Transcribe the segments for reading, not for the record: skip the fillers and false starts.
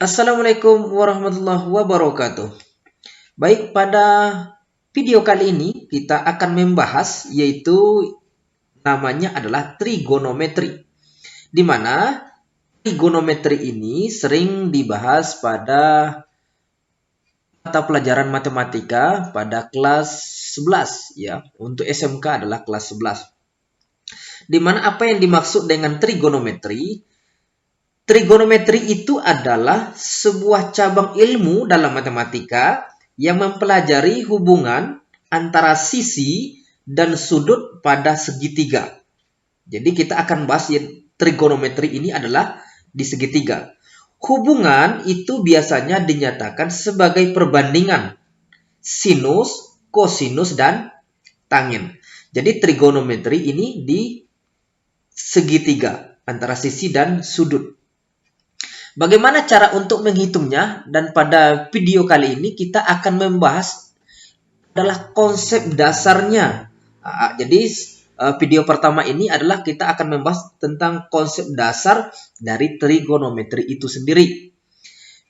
Assalamualaikum warahmatullahi wabarakatuh. Baik, pada video kali ini kita akan membahas yaitu namanya adalah trigonometri. Di mana trigonometri ini sering dibahas pada mata pelajaran matematika pada kelas 11 ya. Untuk SMK adalah kelas 11. Di mana apa yang dimaksud dengan trigonometri? Trigonometri itu adalah sebuah cabang ilmu dalam matematika yang mempelajari hubungan antara sisi dan sudut pada segitiga. Jadi kita akan bahas trigonometri ini adalah di segitiga. Hubungan itu biasanya dinyatakan sebagai perbandingan sinus, kosinus, dan tangen. Jadi trigonometri ini di segitiga antara sisi dan sudut. Bagaimana cara untuk menghitungnya? Dan pada video kali ini kita akan membahas adalah konsep dasarnya. Jadi video pertama ini adalah kita akan membahas tentang konsep dasar dari trigonometri itu sendiri.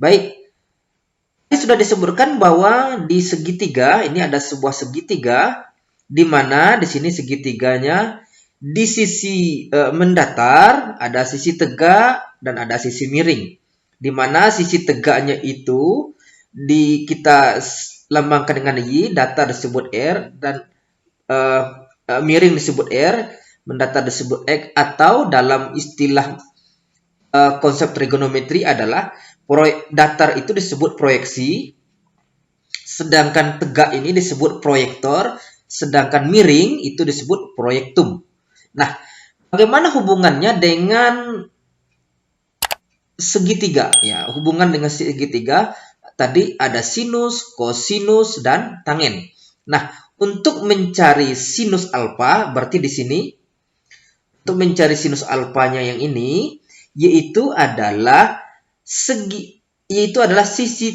Baik, ini sudah disebutkan bahwa di segitiga ini ada sebuah segitiga di mana di sini segitiganya di sisi mendatar ada sisi tegak dan ada sisi miring. Di mana sisi tegaknya itu kita lambangkan dengan Y, datar disebut R, dan miring disebut R, mendatar disebut X, atau dalam istilah konsep trigonometri adalah datar itu disebut proyeksi, sedangkan tegak ini disebut proyektor, sedangkan miring itu disebut proyektum. Nah, bagaimana hubungannya dengan segitiga? Ya, hubungan dengan segitiga tadi ada sinus, kosinus, dan tangen. Nah, untuk mencari sinus alfa, berarti di sini untuk mencari sinus alfanya yang ini yaitu adalah sisi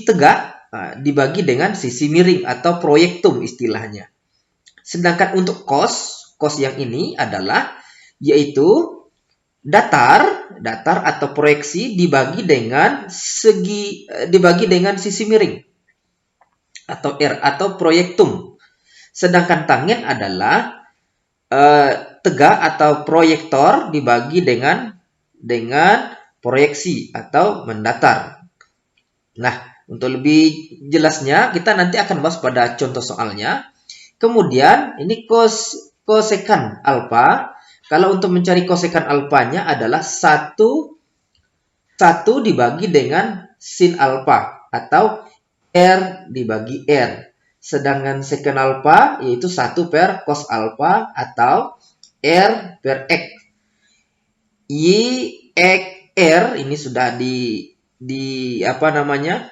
tegak dibagi dengan sisi miring atau proyektum istilahnya. Sedangkan untuk cos yang ini adalah yaitu datar atau proyeksi dibagi dengan sisi miring atau R atau proyektum. Sedangkan tangen adalah tegak atau proyektor dibagi dengan proyeksi atau mendatar. Nah, untuk lebih jelasnya kita nanti akan bahas pada contoh soalnya. Kemudian ini kosekan alfa. Kalau untuk mencari kosekan alfanya adalah 1 dibagi dengan sin alfa atau R dibagi R. Sedangkan seken alfa yaitu 1 per cos alfa atau R per X. Y, X, R ini sudah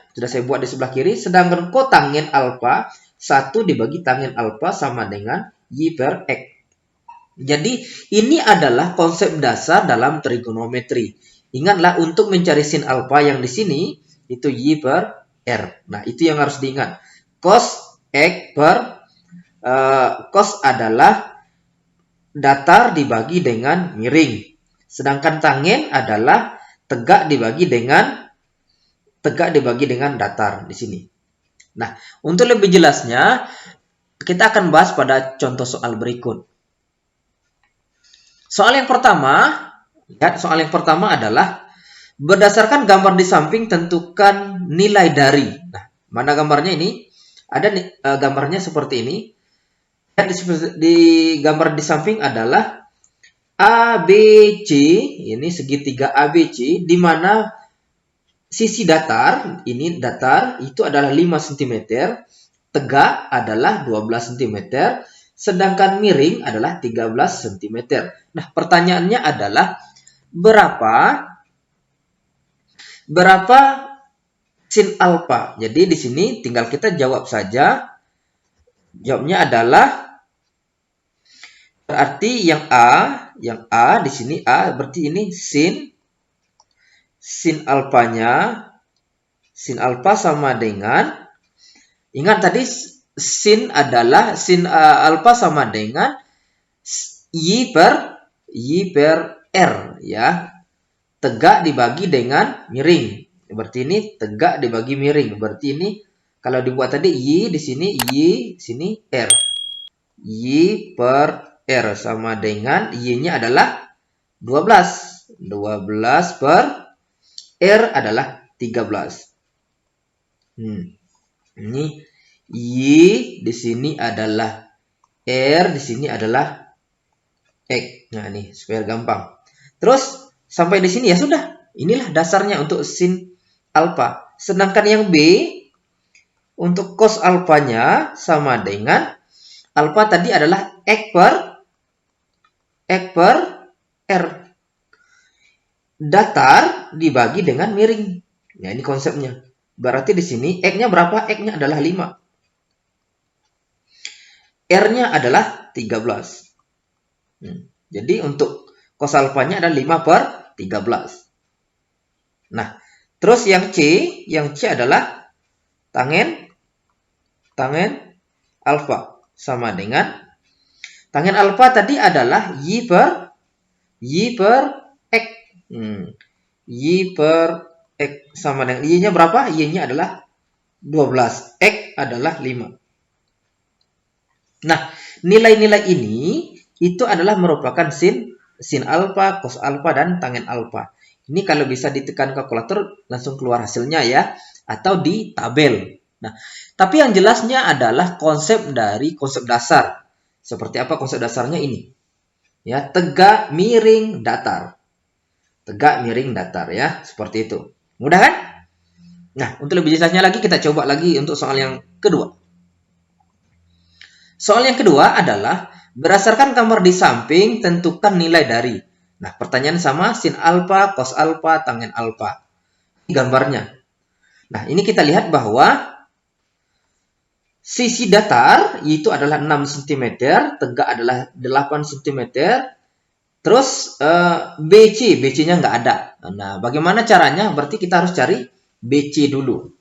sudah saya buat di sebelah kiri. Sedangkan kotangen alfa 1 dibagi tangen alfa sama dengan Y per X. Jadi ini adalah konsep dasar dalam trigonometri. Ingatlah untuk mencari sin alfa yang di sini itu Y per R. Nah, itu yang harus diingat. Cos X per cos adalah datar dibagi dengan miring. Sedangkan tangen adalah tegak dibagi dengan datar di sini. Nah, untuk lebih jelasnya kita akan bahas pada contoh soal berikut. Soal yang pertama adalah berdasarkan gambar di samping tentukan nilai dari. Nah, mana gambarnya ini? Ada gambarnya seperti ini. Di gambar di samping adalah ABC, ini segitiga ABC di mana sisi datar itu adalah 5 cm, tegak adalah 12 cm, sedangkan miring adalah 13 cm. Nah, pertanyaannya adalah berapa sin alfa? Jadi di sini tinggal kita jawab saja. Jawabnya adalah berarti yang A di sini A berarti ini sin alfanya, sin alfa sama dengan, ingat tadi sin alfa sama dengan Y per R ya. Tegak dibagi dengan miring. Berarti ini tegak dibagi miring. Berarti ini kalau dibuat tadi Y di sini R. Y per R sama dengan Y-nya adalah 12. 12 per R adalah 13. Ini Y di sini adalah R, di sini adalah X. Nah, ini supaya gampang. Terus sampai di sini ya sudah. Inilah dasarnya untuk sin alfa. Sedangkan yang B untuk cos alfanya sama dengan alfa tadi adalah X per R. Datar dibagi dengan miring. Ya, ini konsepnya. Berarti di sini X-nya berapa? X-nya adalah 5. R-nya adalah 13. Jadi untuk cos alfanya adalah 5 per 13. Nah, terus yang C adalah tangen alfa sama dengan tangen alfa tadi adalah Y per X. Y per X sama dengan Y-nya berapa? Y-nya adalah 12. X adalah 5. Nah, nilai-nilai ini itu adalah merupakan sin alfa, cos alfa, dan tangen alfa. Ini kalau bisa ditekan kalkulator langsung keluar hasilnya ya, atau di tabel. Nah, tapi yang jelasnya adalah konsep dasar. Seperti apa konsep dasarnya ini? Ya, tegak, miring, datar. Tegak, miring, datar ya, seperti itu. Mudah kan? Nah, untuk lebih jelasnya lagi kita coba lagi untuk soal yang kedua. Soal yang kedua adalah berdasarkan gambar di samping tentukan nilai dari. Nah, pertanyaan sama sin alfa, cos alfa, tangen alfa. Ini gambarnya. Nah, ini kita lihat bahwa sisi datar yaitu adalah 6 cm, tegak adalah 8 cm. Terus BC-nya nggak ada. Nah, bagaimana caranya? Berarti kita harus cari BC dulu.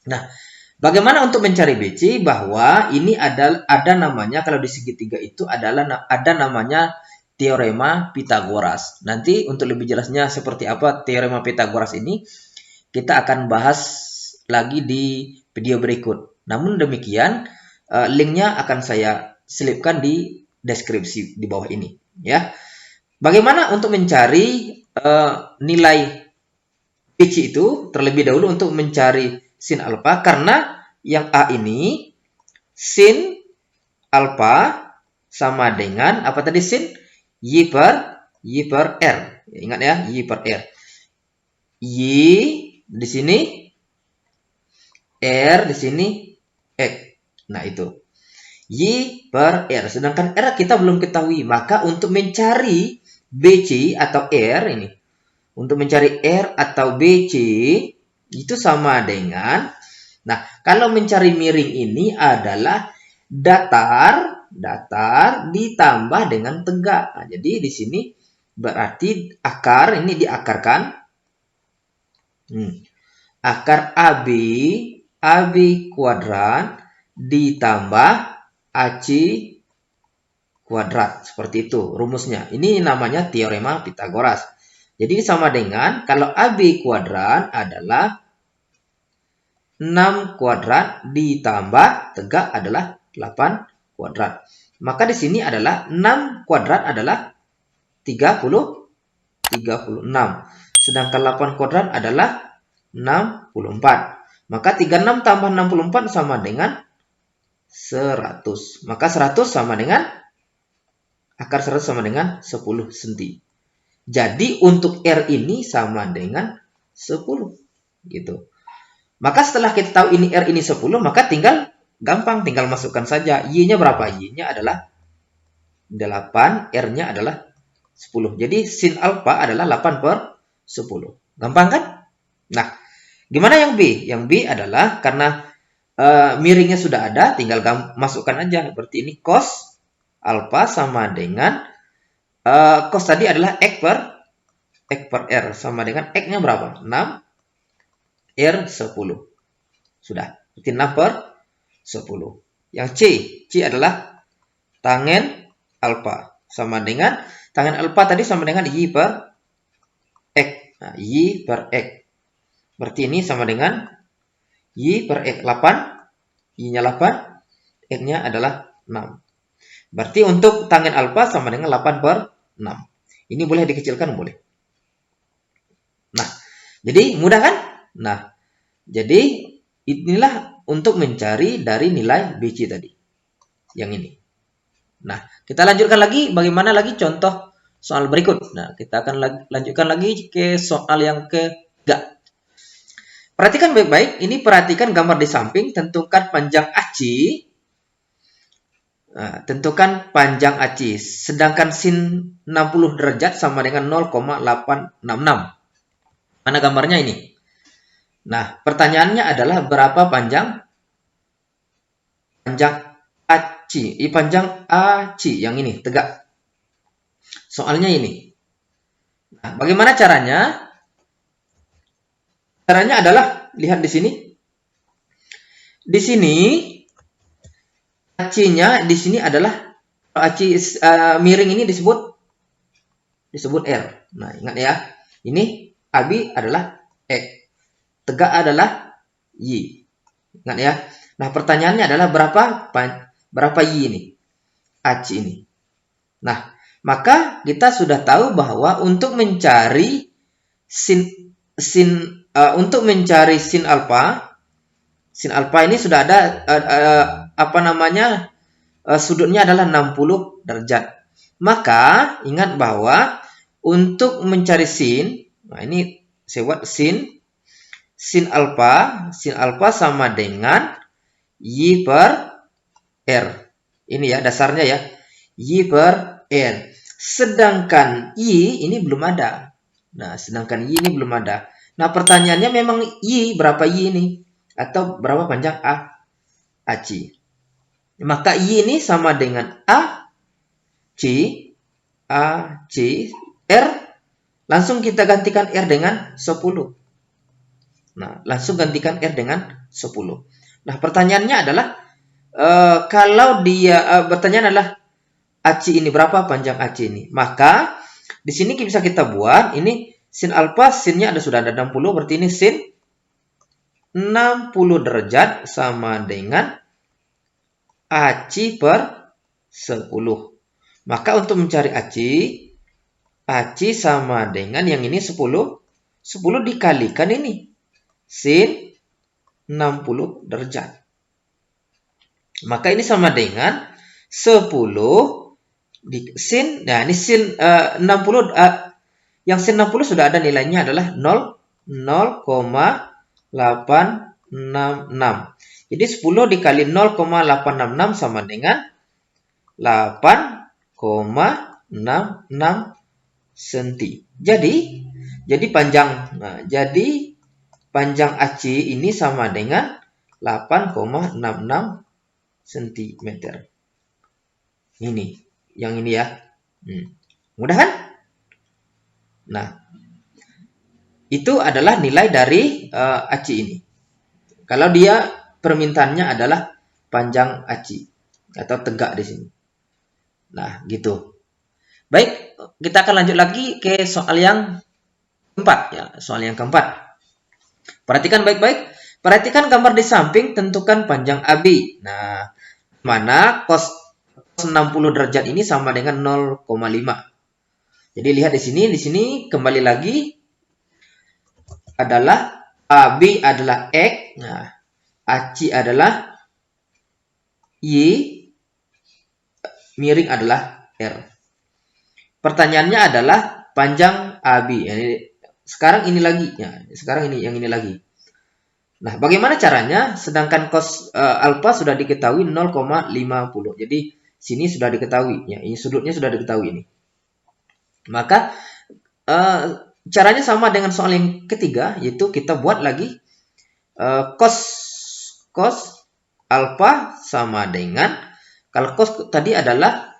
Nah, bagaimana untuk mencari BC? Bahwa ini ada namanya, kalau di segitiga itu adalah ada namanya teorema Pythagoras. Nanti untuk lebih jelasnya seperti apa teorema Pythagoras ini, kita akan bahas lagi di video berikut. Namun demikian, linknya akan saya selipkan di deskripsi di bawah ini. Ya, bagaimana untuk mencari nilai BC itu? Terlebih dahulu untuk mencari sin alfa, karena yang A ini sin alfa sama dengan apa tadi sin Y per R. Ingat ya, Y per R. Y di sini, R di sini, X. Nah, itu. Y per R. Sedangkan R kita belum ketahui. Maka untuk mencari BC atau R ini, untuk mencari R atau BC itu sama dengan, nah, kalau mencari miring ini adalah datar ditambah dengan tegak. Nah, jadi di sini berarti akar ini diakarkan. Akar AB kuadrat ditambah AC kuadrat. Seperti itu rumusnya. Ini namanya teorema Pythagoras. Jadi sama dengan kalau AB kuadrat adalah 6 kuadrat ditambah tegak adalah 8 kuadrat. Maka di sini adalah 6 kuadrat adalah 36. Sedangkan 8 kuadrat adalah 64. Maka 36 tambah 64 sama dengan 100. Maka 100 sama dengan, akar 100 sama dengan 10 cm. Jadi untuk R ini sama dengan 10. Gitu. Maka setelah kita tahu ini R ini 10, maka gampang tinggal masukkan saja. Y-nya berapa? Y-nya adalah 8, R-nya adalah 10. Jadi sin alfa adalah 8 per 10. Gampang kan? Nah, gimana yang B? Yang B adalah karena miringnya sudah ada, tinggal masukkan aja. Berarti ini cos alfa sama dengan cos tadi adalah X per R sama dengan X-nya berapa? 6. R 10. Sudah. Berarti 6 per 10. Yang C adalah tangen alfa sama dengan tangen alfa tadi sama dengan Y per X. Nah, Y per X. Berarti ini sama dengan Y per X 8. Y-nya 8. X-nya adalah 6. Berarti untuk tangen alfa sama dengan 8 per 6. Ini boleh dikecilkan, boleh. Nah, jadi mudah kan? Nah, jadi inilah untuk mencari dari nilai BC tadi. Yang ini. Nah, kita lanjutkan lagi bagaimana lagi contoh soal berikut. Nah, kita akan lanjutkan lagi ke soal yang ketiga. Perhatikan baik-baik, ini perhatikan gambar di samping, tentukan panjang AC. Nah, tentukan panjang AC, sedangkan sin 60 derajat sama dengan 0,866. Mana gambarnya ini? Nah, pertanyaannya adalah berapa panjang AC, panjang AC yang ini tegak. Soalnya ini. Nah, bagaimana caranya? Caranya adalah lihat di sini. Di sini AC-nya di sini adalah AC miring ini disebut R. Nah, ingat ya. Ini AB adalah X. Tegak adalah Y. Ingat ya. Nah, pertanyaannya adalah berapa Y ini? AC ini. Nah, maka kita sudah tahu bahwa untuk mencari untuk mencari sin alfa ini sudah ada sudutnya adalah 60 derajat. Maka ingat bahwa untuk mencari sin, nah ini saya buat sin alfa sama dengan Y per R. Ini ya dasarnya ya. Y per R. Sedangkan Y ini belum ada. Nah, sedangkan Y ini belum ada. Nah, pertanyaannya memang Y, berapa Y ini? Atau berapa panjang AC? Maka Y ini sama dengan AC, R. Langsung kita gantikan R dengan 10. Nah, langsung gantikan R dengan 10. Nah, pertanyaannya adalah, pertanyaan adalah AC ini berapa panjang AC ini? Maka di sini bisa kita buat ini sin alfa, sinnya sudah ada 60, berarti ini sin 60 derajat sama dengan AC per 10. Maka untuk mencari AC sama dengan yang ini 10 dikalikan ini sin 60 derajat. Maka ini sama dengan 10 sin, nah ini sin 60, yang sin 60 sudah ada nilainya adalah 0,866. Jadi 10 dikali 0,866 sama dengan 8,66 cm. Jadi panjang AC ini sama dengan 8,66 cm. Ini, yang ini ya. Mudah kan? Nah, itu adalah nilai dari AC ini. Kalau dia permintaannya adalah panjang AC atau tegak di sini. Nah, gitu. Baik, kita akan lanjut lagi ke soal yang keempat ya, soal yang keempat. Perhatikan baik-baik. Perhatikan gambar di samping, tentukan panjang AB. Nah, mana cos 60 derajat ini sama dengan 0,5. Jadi lihat di sini kembali lagi adalah AB adalah X, nah AC adalah Y, miring adalah R. Pertanyaannya adalah panjang AB. Sekarang ini lagi, ya. Sekarang yang ini lagi. Nah, bagaimana caranya? Sedangkan cos alfa sudah diketahui 0,50. Jadi sini sudah diketahui, ya. Ini sudutnya sudah diketahui ini. Maka caranya sama dengan soal yang ketiga, yaitu kita buat lagi cos alfa sama dengan, kalau cos tadi adalah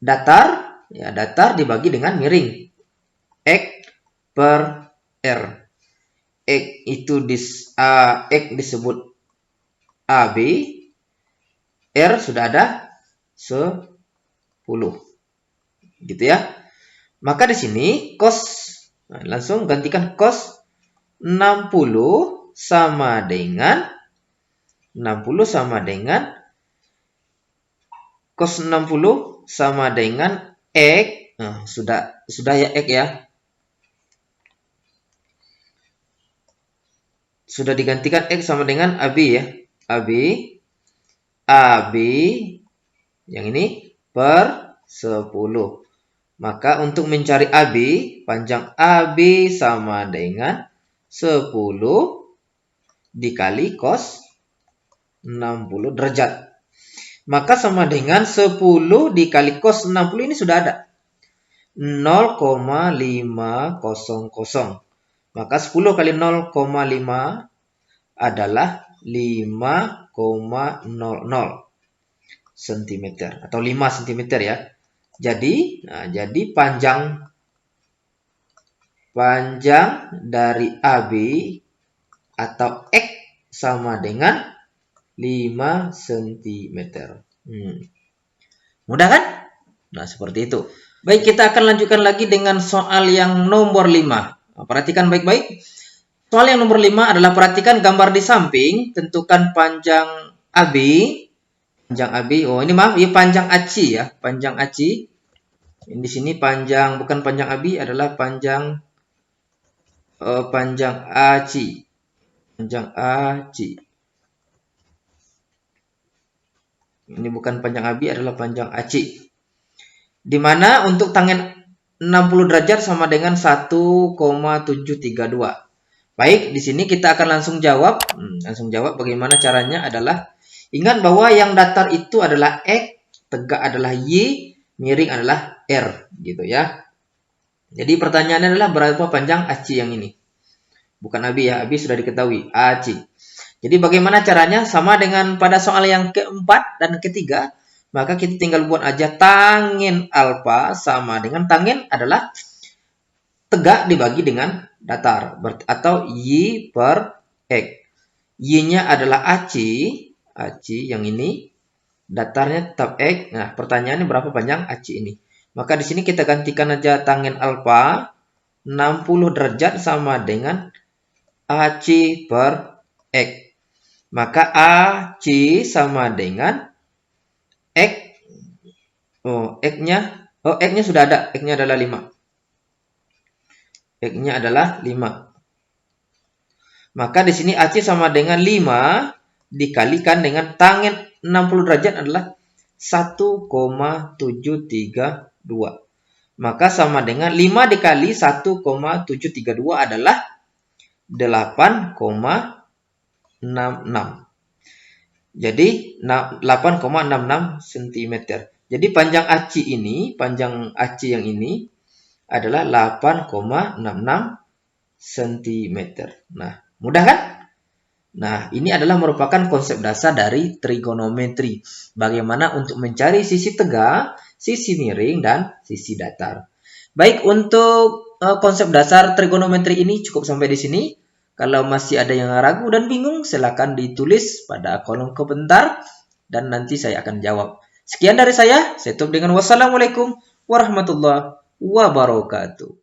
datar, ya datar dibagi dengan miring, X per R. X itu X disebut AB, R sudah ada 10. Gitu ya. Maka di sini cos, nah, langsung gantikan cos 60 sama dengan cos 60 sama dengan X. Nah, sudah ya X ya. Sudah digantikan X sama dengan AB ya. AB yang ini per 10. Maka untuk mencari AB, panjang AB sama dengan 10 dikali cos 60 derajat. Maka sama dengan 10 dikali cos 60 ini sudah ada. 0,500. Maka 10 kali 0,5 adalah 5,00 cm atau 5 cm ya. Jadi panjang dari AB atau X sama dengan 5 cm. Mudah kan? Nah, seperti itu. Baik, kita akan lanjutkan lagi dengan soal yang nomor 5. Nah, perhatikan baik-baik. Soal yang nomor 5 adalah perhatikan gambar di samping, tentukan panjang AB. Oh, ini maaf, ya panjang AC ya, panjang AC. Di sini bukan panjang AB, adalah panjang AC. Panjang AC. Ini bukan panjang AB, adalah panjang AC. Di mana untuk tangen 60 derajat sama dengan 1,732. Baik, di sini kita akan langsung jawab. Bagaimana caranya adalah ingat bahwa yang datar itu adalah X, tegak adalah Y, miring adalah R, gitu ya. Jadi pertanyaannya adalah berapa panjang AC yang ini? Bukan AB ya, AB sudah diketahui, AC. Jadi bagaimana caranya? Sama dengan pada soal yang keempat dan ketiga, maka kita tinggal buat aja tangen alfa sama dengan tangen adalah tegak dibagi dengan datar atau Y per X. Y-nya adalah AC yang ini, datarnya tetap X. Nah, pertanyaannya berapa panjang AC ini? Maka di sini kita gantikan aja tangen alfa 60 derajat sama dengan AC per X. Maka AC sama dengan X. X-nya sudah ada. X-nya adalah 5. X-nya adalah 5. Maka di sini AC sama dengan 5 dikalikan dengan tangen 60 derajat adalah 1,732. Maka sama dengan 5 dikali 1,732 adalah 8,66. Jadi 8,66 cm. Jadi panjang AC yang ini adalah 8,66 cm. Nah, mudah kan? Nah, ini adalah merupakan konsep dasar dari trigonometri. Bagaimana untuk mencari sisi tegak, sisi miring, dan sisi datar. Baik, untuk konsep dasar trigonometri ini cukup sampai di sini. Kalau masih ada yang ragu dan bingung, silakan ditulis pada kolom komentar dan nanti saya akan jawab. Sekian dari saya tutup dengan wassalamualaikum warahmatullahi wabarakatuh.